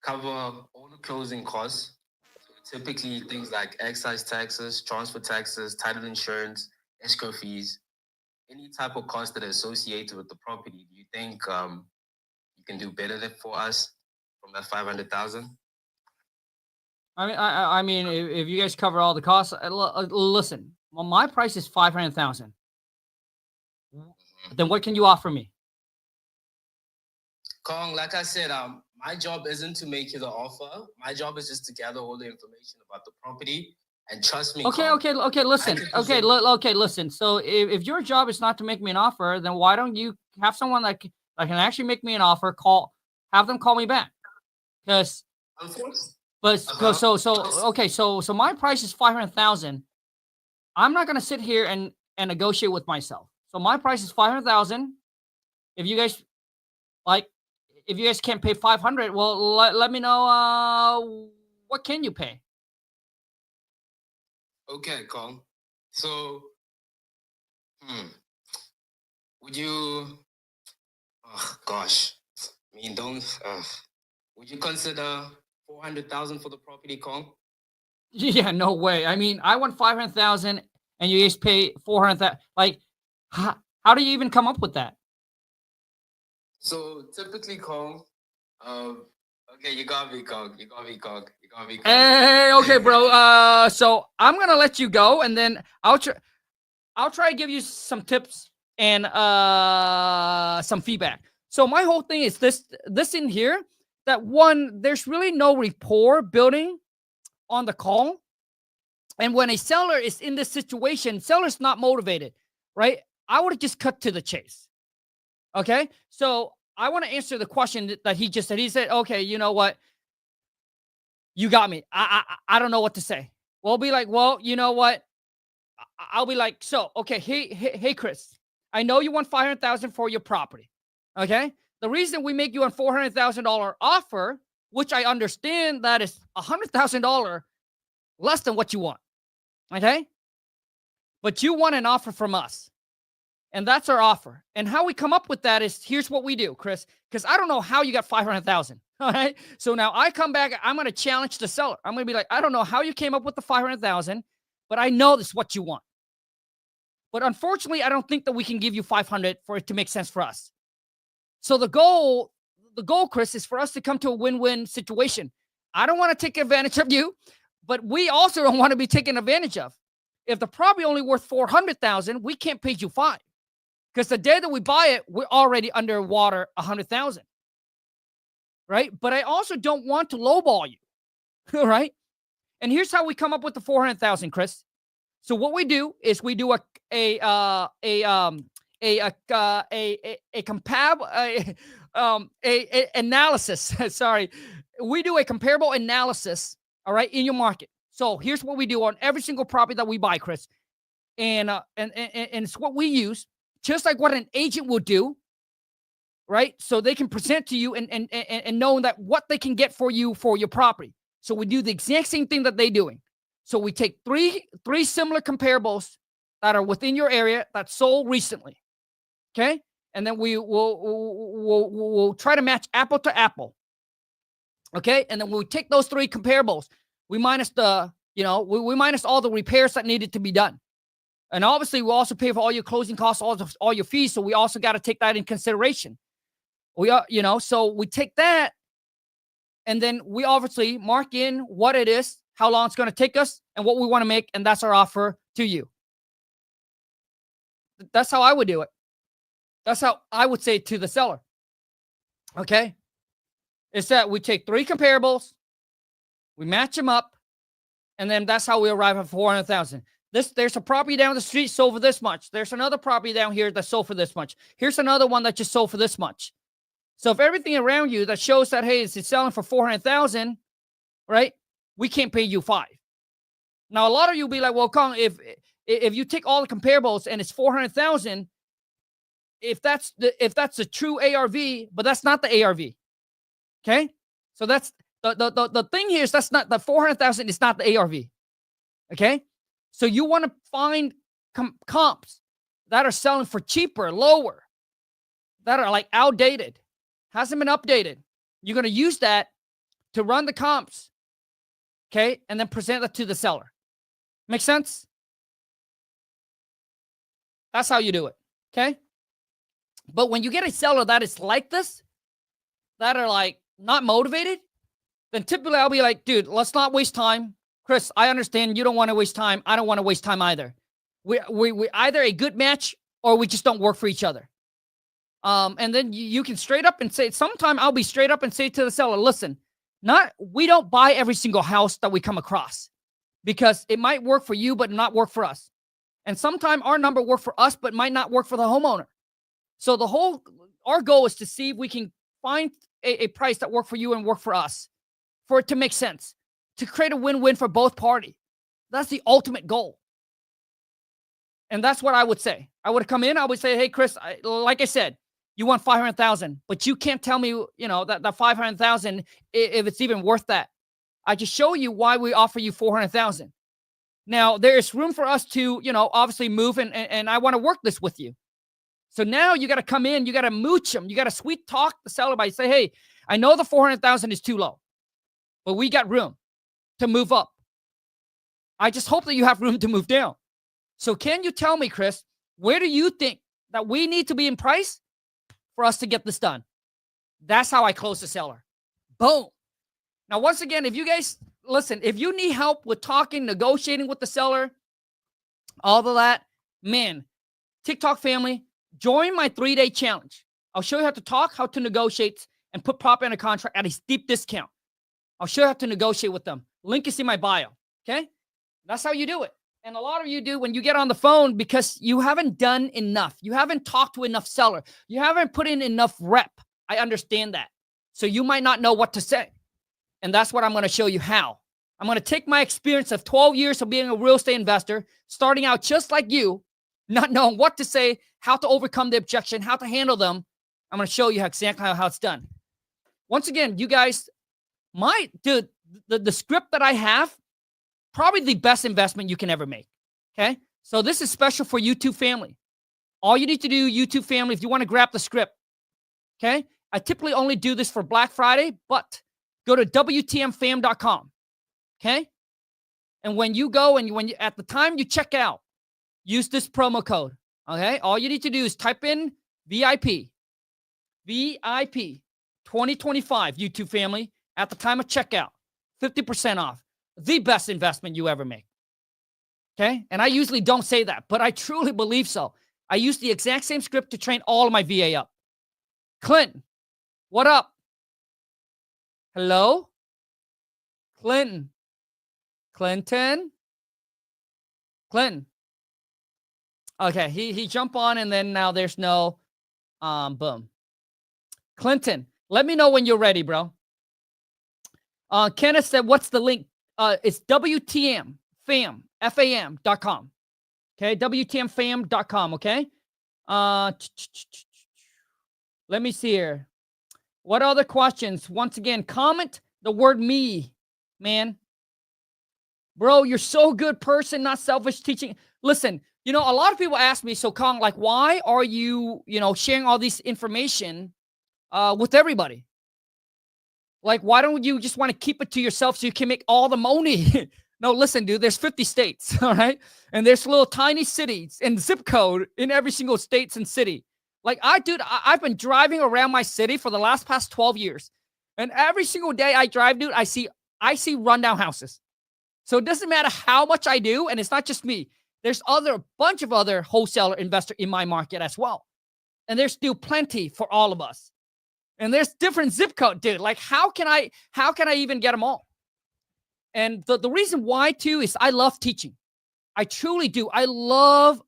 cover all the closing costs, so typically things like excise taxes, transfer taxes, title insurance, escrow fees, any type of cost that are associated with the property, do you think you can do better than for us from that 500,000? I mean, if you guys cover all the costs, listen. Well, my price is 500,000. Then what can you offer me? Kong, like I said, my job isn't to make you the offer. My job is just to gather all the information about the property. And trust me, Okay, Kong, okay, listen. Okay, okay, listen. So if your job is not to make me an offer, then why don't you have someone that can actually make me an offer? Have them call me back. Because, but so my price is 500,000. I'm not gonna sit here and negotiate with myself. So my price is 500,000. If you guys like, if you guys can't pay 500, well, let me know. What can you pay? Okay, Kong. So, would you? Oh gosh, I mean, don't. Would you consider 400,000 for the property, Kong? Yeah, no way. I mean, I want 500,000, and you guys pay 400,000. Like, how do you even come up with that? So typically, Kong. Okay, you got me, Kong. You got me, Kong. You got me, Kong. Hey, okay, bro. So I'm gonna let you go, and then I'll try to give you some tips and some feedback. So my whole thing is this in here, that one, there's really no rapport building on the call. And when a seller is in this situation, seller's not motivated, right? I would have just cut to the chase. Okay. So I want to answer the question that he just said. He said, okay, you know what? You got me. I don't know what to say. We'll be like, well, you know what? I'll be like, so, okay, hey, Chris, I know you want 500,000 for your property. Okay. The reason we make you a $400,000 offer, which I understand that is $100,000 less than what you want. Okay. But you want an offer from us. And that's our offer. And how we come up with that is, here's what we do, Chris, because I don't know how you got 500,000. All right. So now I come back, I'm going to challenge the seller. I'm going to be like, I don't know how you came up with the 500,000, but I know this is what you want. But unfortunately, I don't think that we can give you 500 for it to make sense for us. So the goal, Chris, is for us to come to a win-win situation. I don't want to take advantage of you, but we also don't want to be taken advantage of. If the property only worth 400,000, we can't pay you 5. Because the day that we buy it, we're already underwater 100,000. Right? But I also don't want to lowball you. Right? And here's how we come up with the 400,000, Chris. So what we do is we do analysis. Sorry, we do a comparable analysis. All right, in your market. So here's what we do on every single property that we buy, Chris, and it's what we use, just like what an agent will do. Right, so they can present to you and knowing that what they can get for you for your property. So we do the exact same thing that they're doing. So we take three similar comparables that are within your area that sold recently. Okay. And then we'll try to match apple to apple. Okay. And then we take those three comparables, we minus we minus all the repairs that needed to be done. And obviously we also pay for all your closing costs, all your fees. So we also got to take that in consideration. So we take that, and then we obviously mark in what it is, how long it's going to take us, and what we want to make. And that's our offer to you. That's how I would do it. That's how I would say it to the seller. Okay. It's that we take three comparables, we match them up, and then that's how we arrive at 400,000. There's a property down the street sold for this much. There's another property down here that sold for this much. Here's another one that just sold for this much. So if everything around you that shows that, hey, it's selling for 400,000, right? We can't pay you 5. Now, a lot of you will be like, well, Kong, if you take all the comparables and it's 400,000, if that's the true ARV, but that's not the ARV. Okay? So that's the thing here is that's not the 400,000 is not the ARV. Okay? So you want to find comps that are selling for cheaper, lower, that are like outdated, hasn't been updated. You're going to use that to run the comps, okay, and then present that to the seller. Make sense? That's how you do it, okay? But when you get a seller that is like this, that are like not motivated, then typically I'll be like, dude, let's not waste time. Chris, I understand you don't want to waste time. I don't want to waste time either. We either a good match or we just don't work for each other. And then you can straight up and say, sometime I'll be straight up and say to the seller, listen, we don't buy every single house that we come across because it might work for you, but not work for us. And sometimes our number work for us, but might not work for the homeowner. So our goal is to see if we can find a price that work for you and work for us, for it to make sense, to create a win-win for both parties. That's the ultimate goal. And that's what I would say. I would come in, I would say, hey, Chris, like I said, you want 500,000, but you can't tell me, that 500,000, if it's even worth that. I just show you why we offer you 400,000. Now, there is room for us to, obviously move, and I want to work this with you. So now you got to come in, you got to mooch them, you got to sweet talk the seller by say, hey, I know the 400,000 is too low, but we got room to move up. I just hope that you have room to move down. So can you tell me, Chris, where do you think that we need to be in price for us to get this done? That's how I close the seller. Boom. Now, once again, if you guys listen, if you need help with talking, negotiating with the seller, all of that, man, TikTok family, join my 3-day challenge. I'll show you how to talk, how to negotiate, and put property in a contract at a steep discount. I'll show you how to negotiate with them. Link is in my bio. Okay? That's how you do it. And a lot of you do when you get on the phone because you haven't done enough. You haven't talked to enough seller. You haven't put in enough rep. I understand that. So you might not know what to say. And that's what I'm going to show you how. I'm going to take my experience of 12 years of being a real estate investor, starting out just like you, not knowing what to say, how to overcome the objection, how to handle them. I'm going to show you exactly how it's done. Once again, you guys, the script that I have, probably the best investment you can ever make. Okay. So this is special for YouTube family. All you need to do, YouTube family, if you want to grab the script. Okay. I typically only do this for Black Friday, but go to WTMFam.com. Okay. And when you go and at the time you check out, use this promo code. Okay. All you need to do is type in VIP 2025 YouTube family at the time of checkout, 50% off. The best investment you ever make. Okay. And I usually don't say that, but I truly believe so. I use the exact same script to train all of my VA up. Clinton, what up? Hello? Clinton. Okay. He jumped on and then now there's no, boom. Clinton, let me know when you're ready, bro. Kenneth said, what's the link? It's WTMFam, FAM.com. Okay, WTMFam.com, okay? Let me see here. What other questions? Once again, comment the word me man. Bro, you're so good person, not selfish teaching. Listen, you know, a lot of people ask me, so Kong, like, why are you, you know, sharing all this information with everybody? Like, why don't you just want to keep it to yourself so you can make all the money? No, listen, dude, there's 50 states, all right? And there's little tiny cities and zip code in every single state and city. Like, I've been driving around my city for the past 12 years. And every single day I drive, dude, I see rundown houses. So it doesn't matter how much I do, and it's not just me. There's a bunch of other wholesaler investor in my market as well. And there's still plenty for all of us. And there's different zip code, dude. Like, how can I even get them all? And the reason why too is I love teaching. I truly do. I love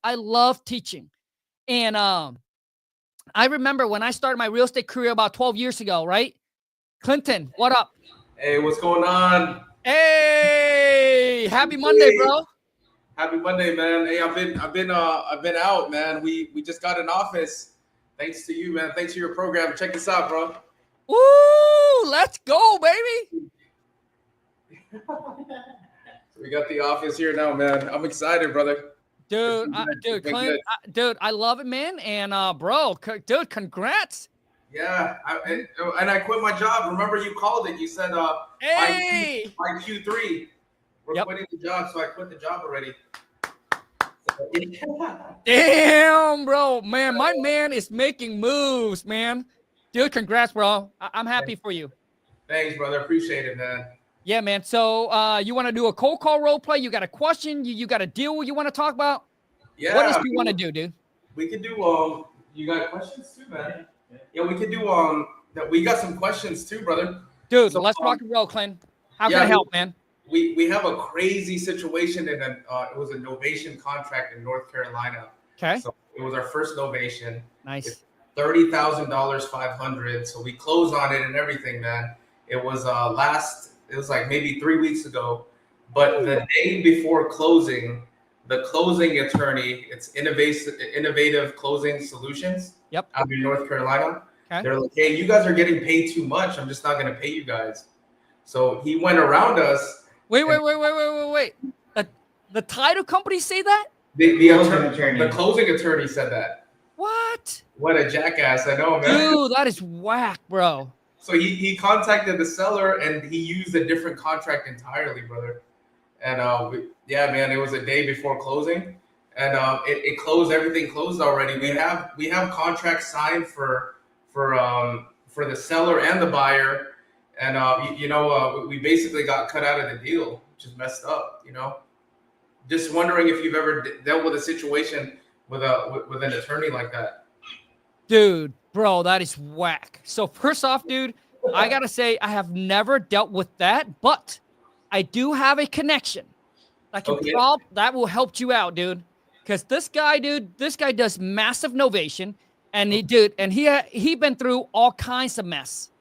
teaching. And I remember when I started my real estate career about 12 years ago, right? Clinton, what up? Hey, what's going on? Hey, happy Monday, bro. Happy Monday, man. Hey, I've been out, man. We just got an office. Thanks to you, man. Thanks to your program. Check this out, bro. Woo! Let's go, baby. We got the office here now, man. I'm excited, brother. Dude, Clint, dude, I love it, man. And bro, dude, congrats. Yeah, and I quit my job. Remember, you called it. You said, hey, by Q3, we're quitting the job. So I quit the job already. Damn, bro, man, my man is making moves, man. Dude, congrats, bro. I'm happy for you. Thanks, brother. Appreciate it, man. Yeah, man. So you want to do a cold call role play? You got a question? You got a deal you want to talk about? Yeah. What else do you want to do, dude? We could do you got questions too, man? Yeah, we could do we got some questions too, brother. Dude, so, let's rock and roll, Clint. How can I help, man? We have a crazy situation in it was a novation contract in North Carolina. Okay. So it was our first novation. Nice. $30,000, 500. So we closed on it and everything, man. It was like maybe 3 weeks ago, but the day before closing, the closing attorney, it's innovative closing solutions. Yep. Out in North Carolina. Okay. They're like, hey, you guys are getting paid too much. I'm just not going to pay you guys. So he went around us. Wait. The title company say that? The closing attorney said that. What? What a jackass. I know, man. Dude, that is whack, bro. So he contacted the seller and he used a different contract entirely, brother. And man, it was a day before closing. And it closed. Everything closed already. We have contracts signed for the seller and the buyer, and we basically got cut out of the deal, which is messed up. You know, just wondering if you've ever dealt with a situation with an attorney like that. Dude, bro, that is whack. So first off, dude, I gotta say I have never dealt with that, but I do have a connection that will help you out, dude. Because this guy does massive novation, and he been through all kinds of mess.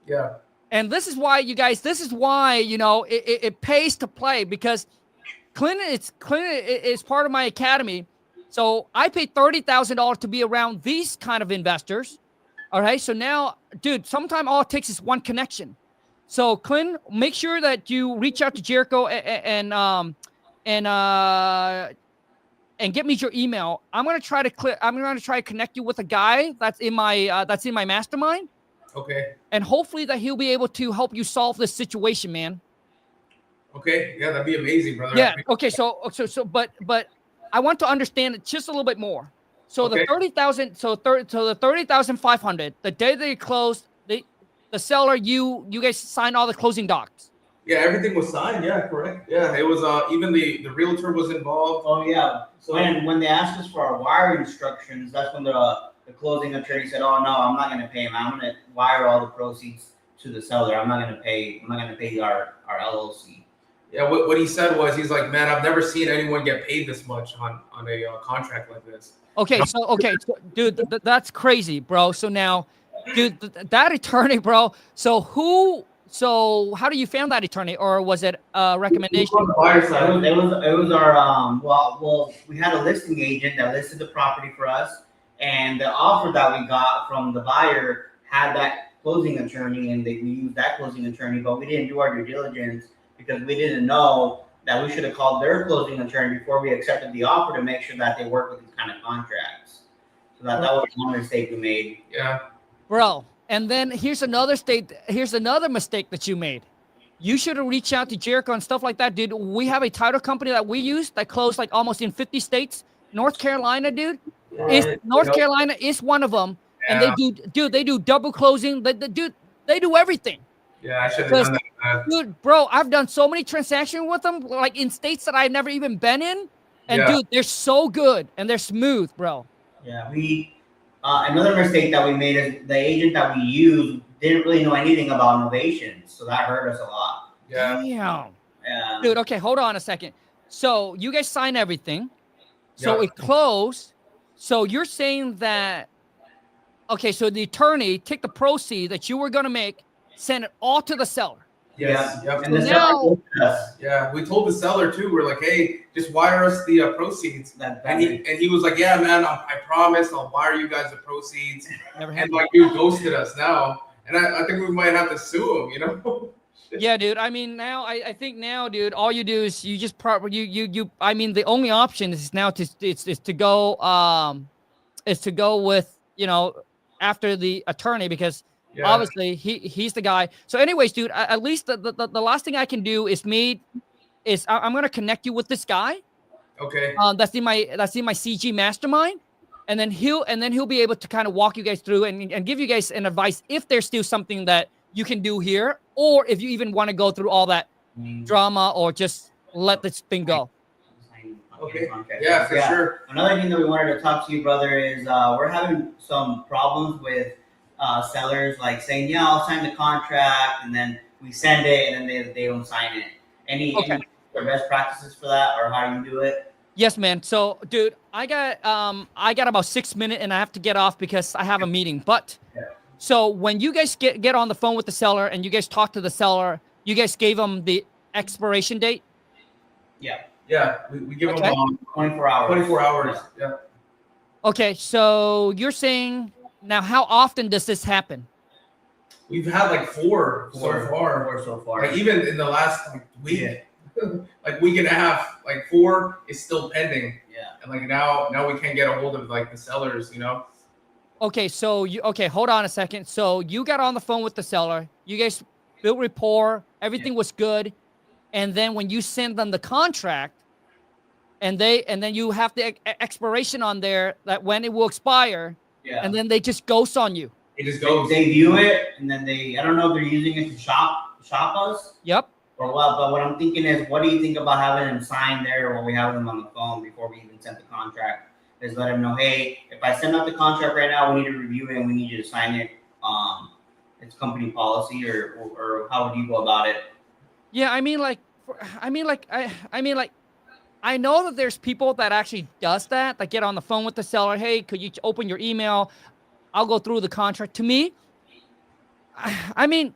Yeah. And this is why, you guys, it pays to play, because Clinton is part of my academy. So I paid $30,000 to be around these kind of investors. All right. So now, dude, sometimes all it takes is one connection. So Clinton, make sure that you reach out to Jericho and get me your email. I'm gonna try to connect you with a guy that's in my mastermind. Okay. And hopefully that he'll be able to help you solve this situation, man. Okay. Yeah, that'd be amazing, brother. Yeah. Okay. But I want to understand it just a little bit more. So the 30,000. So the 30,500. The day they closed, the seller, you guys signed all the closing docs. Yeah, everything was signed. Yeah, correct. Yeah, it was even the realtor was involved. Oh yeah. So when they asked us for our wire instructions, that's when the closing attorney said, "Oh no, I'm not going to pay him. I'm going to wire all the proceeds to the seller. I'm not going to pay our LLC." Yeah, what he said was, he's like, "Man, I've never seen anyone get paid this much on a contract like this." Okay, so dude, that's crazy, bro. So now, dude, that attorney, bro. So how do you found that attorney, or was it a recommendation? On the buyer side, it was our well, we had a listing agent that listed the property for us, and the offer that we got from the buyer had that closing attorney, and we used that closing attorney, but we didn't do our due diligence because we didn't know that we should have called their closing attorney before we accepted the offer to make sure that they work with these kind of contracts. So that was one mistake we made. Yeah. Bro, and then here's another mistake that you made. You should have reached out to Jericho and stuff like that, dude. We have a title company that we use that closed like almost in 50 states. North Carolina, dude. North Carolina is one of them. And they do double closing. They do everything. Yeah, I should have done that. Dude, bro, I've done so many transactions with them, like in states that I've never even been in. And dude, they're so good and they're smooth, bro. Yeah, another mistake that we made is the agent that we used didn't really know anything about innovations, so that hurt us a lot. Yeah. Damn. Yeah. Dude, okay, hold on a second. So you guys sign everything. So it closed. So you're saying that, okay, so the attorney took the proceeds that you were going to make, sent it all to the seller. Yes. Yeah. Yep. And the seller told us. Yeah, we told the seller too. We're like, hey, just wire us the proceeds. And he was like, yeah, man, I promise I'll wire you guys the proceeds. And like, dude ghosted us now. And I think we might have to sue him, you know? Yeah, dude. I mean, now I think now, dude, all you do is you just I mean, the only option is now to go with, you know, after the attorney, because obviously he's the guy. So anyways, dude, at least the last thing I can do is I'm going to connect you with this guy. Okay. That's in my CG mastermind. And then he'll be able to kind of walk you guys through and give you guys an advice if there's still something that you can do here, or if you even want to go through all that drama or just let this thing go. Okay. Yeah, for sure. Another thing that we wanted to talk to you, brother, is we're having some problems with sellers like saying, yeah, I'll sign the contract, and then we send it and then they don't sign it. Any best practices for that, or how you do it? Yes, man. So, dude, I got about 6 minutes and I have to get off because I have a meeting. But so when you guys get on the phone with the seller and you guys talk to the seller, you guys gave them the expiration date? Yeah. Yeah, we give them 24 hours. 24 hours. Yeah. Okay, so you're saying now, how often does this happen? We've had like four so far. Like even in the last week, like week and a half, like 4 is still pending. Yeah. And like now we can't get a hold of like the sellers, you know. Okay, so hold on a second. So you got on the phone with the seller. You guys built rapport. Everything was good. And then when you send them the contract, and then you have the expiration on there that when it will expire, and then they just ghost on you. It just goes. They view it, and then I don't know if they're using it to shop us. Yep. Or what? But what I'm thinking is, what do you think about having them sign there when we have them on the phone before we even send the contract? Is let them know, hey, if I send out the contract right now, we need to review it and we need you to sign it. It's company policy, or how would you go about it? Yeah, I mean, I know that there's people that actually does that get on the phone with the seller. Hey, could you open your email? I'll go through the contract. To me, I mean,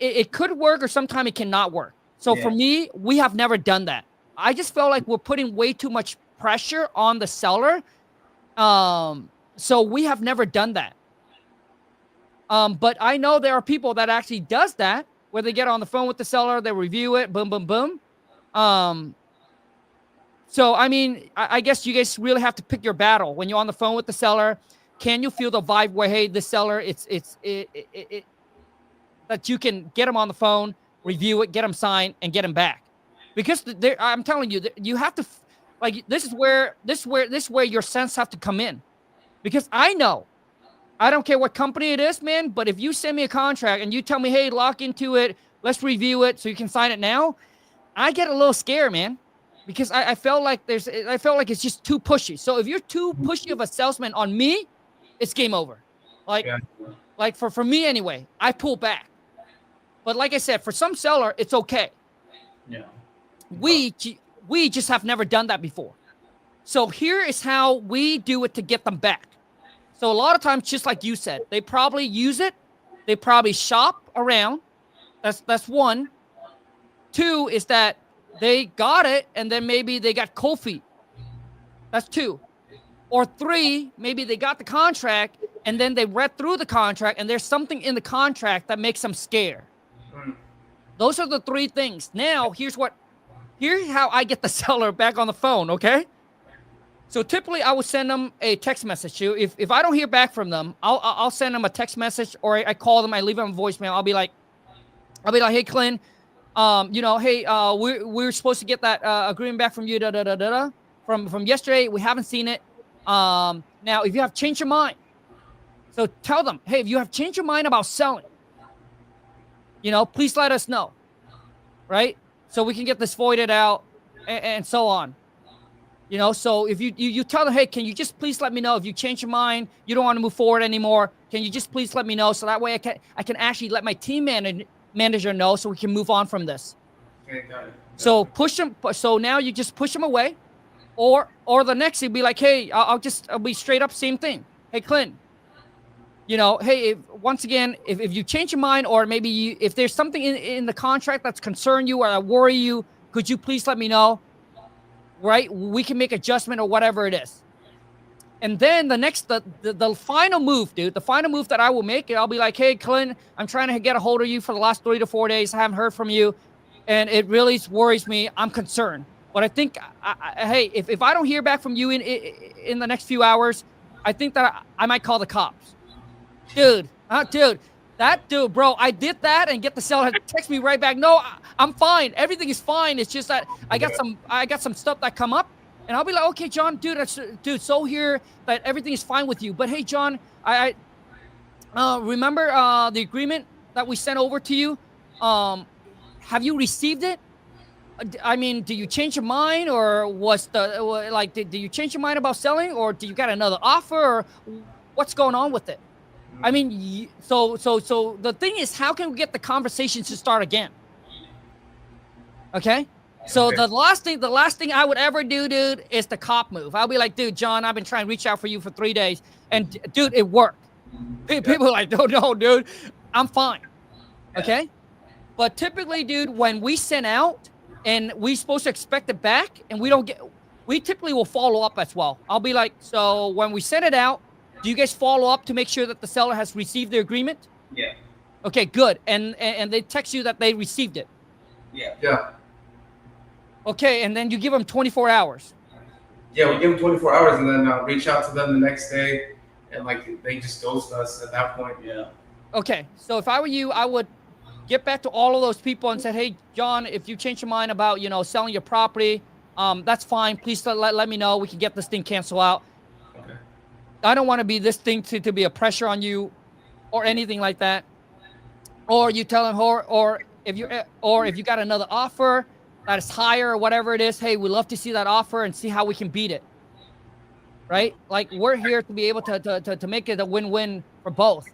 it could work, or sometimes it cannot work. So for me, we have never done that. I just felt like we're putting way too much pressure on the seller. So we have never done that. But I know there are people that actually does that, where they get on the phone with the seller, they review it, boom, boom, boom. So, I mean, I guess you guys really have to pick your battle. When you're on the phone with the seller, can you feel the vibe where, hey, the seller, that you can get them on the phone, review it, get them signed, and get them back? Because I'm telling you, you have to, this is where your sense have to come in. Because I know, I don't care what company it is, man, but if you send me a contract and you tell me, hey, lock into it, let's review it so you can sign it now, I get a little scared, man, because I felt like it's just too pushy. So if you're too pushy of a salesman on me, it's game over. Like for me anyway, I pull back. But like I said, for some seller, it's okay. Yeah. We just have never done that before. So here is how we do it to get them back. So a lot of times, just like you said, they probably use it. They probably shop around. That's one. 2 is that they got it, and then maybe they got cold feet. That's 2. Or 3, maybe they got the contract, and then they read through the contract, and there's something in the contract that makes them scared. Those are the three things. Now, here's how I get the seller back on the phone, okay? So typically I would send them a text message to you. If I don't hear back from them, I'll send them a text message, or I call them, I leave them a voicemail. I'll be like, hey Clint, hey, we're supposed to get that agreement back from you, from yesterday. We haven't seen it. Now if you have changed your mind, so tell them, hey, if you have changed your mind about selling, please let us know, right? So we can get this voided out and so on. So if you tell them, hey, can you just please let me know if you change your mind, you don't want to move forward anymore, can you just please let me know, so that way I can actually let my team manager know, so we can move on from this. Okay, got it. So push them. So now you just push them away, or the next you'll be like, hey, I'll be straight up, same thing. Hey, Clint, hey, once again, if you change your mind, or maybe if there's something in the contract that's concern you or that worry you, could you please let me know? Right, we can make adjustment or whatever it is. And then the final move, dude, the final move that I will make, I'll be like, hey, Clint, I'm trying to get a hold of you for the last 3 to 4 days. I haven't heard from you, and it really worries me. I'm concerned. But I think, hey, if I don't hear back from you in the next few hours, I think that I might call the cops. Dude, bro, I did that, and get the seller to text me right back. No, I'm fine. Everything is fine. It's just that I got some stuff that come up, and I'll be like, okay, John, dude, so here that everything is fine with you. But hey, John, I remember the agreement that we sent over to you. Have you received it? I mean, do you change your mind, or did you change your mind about selling, or do you got another offer, or what's going on with it? I mean, so the thing is, how can we get the conversations to start again? Okay. So the last thing I would ever do, dude, is the cop move. I'll be like, dude, John, I've been trying to reach out for you for 3 days, and dude, it worked. People are like, no, dude, I'm fine. Okay. But typically, dude, when we send out and we supposed to expect it back, and we typically will follow up as well. I'll be like, so when we send it out, do you guys follow up to make sure that the seller has received the agreement? Yeah. Okay, good. And they text you that they received it. Yeah. Yeah. Okay, and then you give them 24 hours. Yeah, we give them 24 hours and then reach out to them the next day, and they just ghost us at that point. Yeah. Okay, so if I were you, I would get back to all of those people and said, hey, John, if you change your mind about, selling your property, that's fine. Please let me know. We can get this thing canceled out. Okay. I don't want to be this thing to be a pressure on you or anything like that. Or you tell them, or if you got another offer that is higher or whatever it is, hey, we love to see that offer and see how we can beat it. Right? Like, we're here to be able to make it a win-win for both.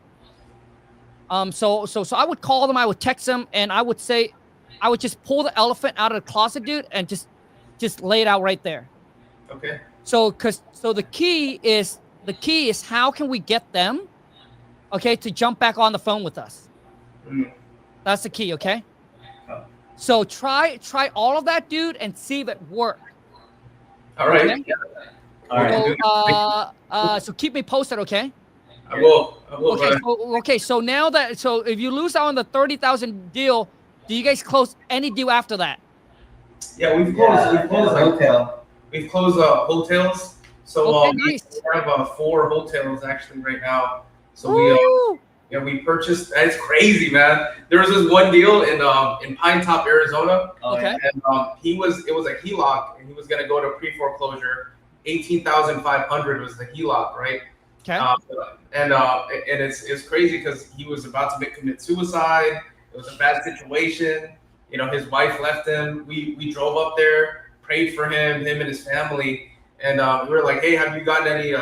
So I would call them, I would text them, and I would say, I would just pull the elephant out of the closet, dude, and just lay it out right there. Okay. So the key is how can we get them, okay, to jump back on the phone with us? Mm. That's the key, okay? Oh. So try all of that, dude, and see if it works. All right. Okay? Yeah. All right. So keep me posted, okay? I will. Okay. So now so if you lose out on the 30,000 deal, do you guys close any deal after that? Yeah, we've closed. We've closed hotels. So Okay, nice. we have 4 hotels actually right now. So Woo! we purchased. It's crazy, man. There was this one deal in Pine Top, Arizona. Okay. And it was a HELOC, and he was gonna go to pre-foreclosure. 18,500 was the HELOC, right? Okay. And it's crazy because he was about to commit suicide. It was a bad situation. His wife left him. We drove up there, prayed for him and his family, and we were like, hey, have you gotten any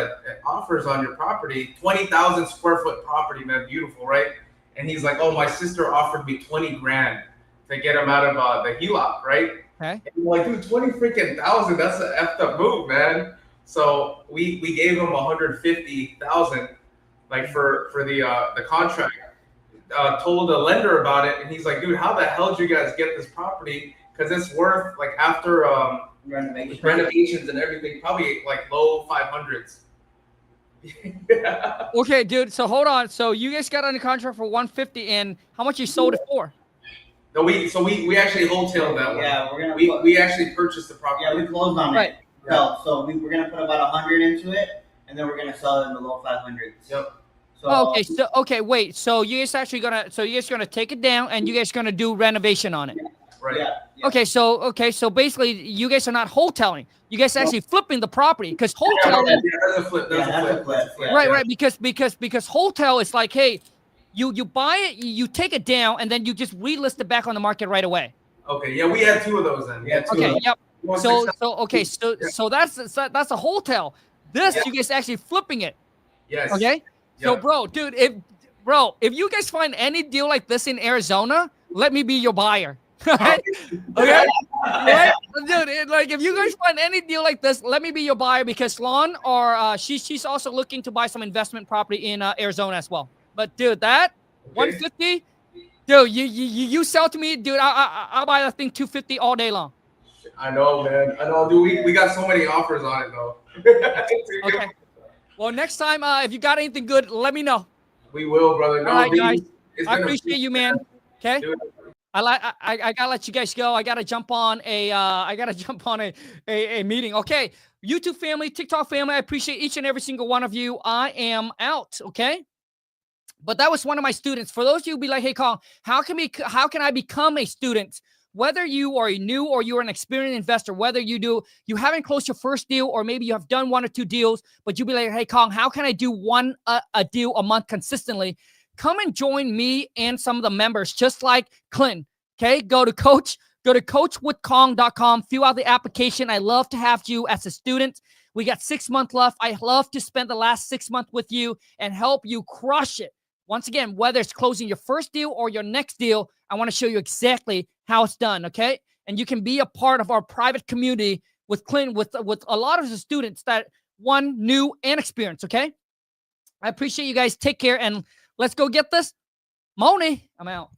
offers on your property? 20,000 square foot property, man, beautiful, right? And he's like, oh, my sister offered me 20 grand to get him out of the HELOC, right? Okay. And we're like, dude, 20 freaking thousand, that's an effed up move, man. So we gave him 150,000, for the contract. Told the lender about it, and he's like, dude, how the hell did you guys get this property? Because it's worth, after renovations and everything, probably low 500s. Yeah. Okay, dude. So hold on. So you guys got under contract for 150, and how much you sold it for? No, we actually wholesaled that one. Yeah, we're gonna. We actually purchased the property. Yeah, we closed on Right. it. So we're gonna put about 100 into it, and then we're gonna sell it in the low 500s. Yep. So Wait. So you guys actually gonna take it down and you guys gonna do renovation on it. Right. Yeah. Okay, so basically you guys are not wholesaling. You guys are actually flipping the property because wholesaling. That's a flip. That's a flip. Yeah. Right. Because wholesale is like, hey, you buy it, you take it down, and then you just relist it back on the market right away. Okay. Yeah, we had 2 of those then. We had 2 of Okay. those. Yep. One So 6,000. so that's a wholesale. This you guys actually flipping it. Yes. Okay. So Yep. if you guys find any deal like this in Arizona, let me be your buyer. Okay. Okay. Right? Dude, like if you guys find any deal like this, let me be your buyer because Lon or she's also looking to buy some investment property in Arizona as well. But dude, that 150, dude, you sell to me, dude. I'll buy that thing 250 all day long. I know, man. I know, dude. We got so many offers on it though. Okay. Well, next time, if you got anything good, let me know. We will, brother. No, All right, dude, guys. it's I been a- appreciate you, man. Okay. Dude, I gotta let you guys go. I gotta jump on a meeting. Okay, YouTube family, TikTok family, I appreciate each and every single one of you. I am out. Okay. But that was one of my students. For those of you who be like, hey, Kong, how can I become a student? Whether you are new or you're an experienced investor, whether you haven't closed your first deal, or maybe you have done 1 or 2 deals, but you be like, hey, Kong, how can I do a deal a month consistently? Come and join me and some of the members, just like Clinton. Okay, go to coachwithkong.com, fill out the application. I love to have you as a student. We got 6 months left. I love to spend the last 6 months with you and help you crush it. Once again, whether it's closing your first deal or your next deal, I want to show you exactly how it's done, okay? And you can be a part of our private community with Clinton, with a lot of the students that new and experienced, okay? I appreciate you guys. Take care, and let's go get this money. I'm out.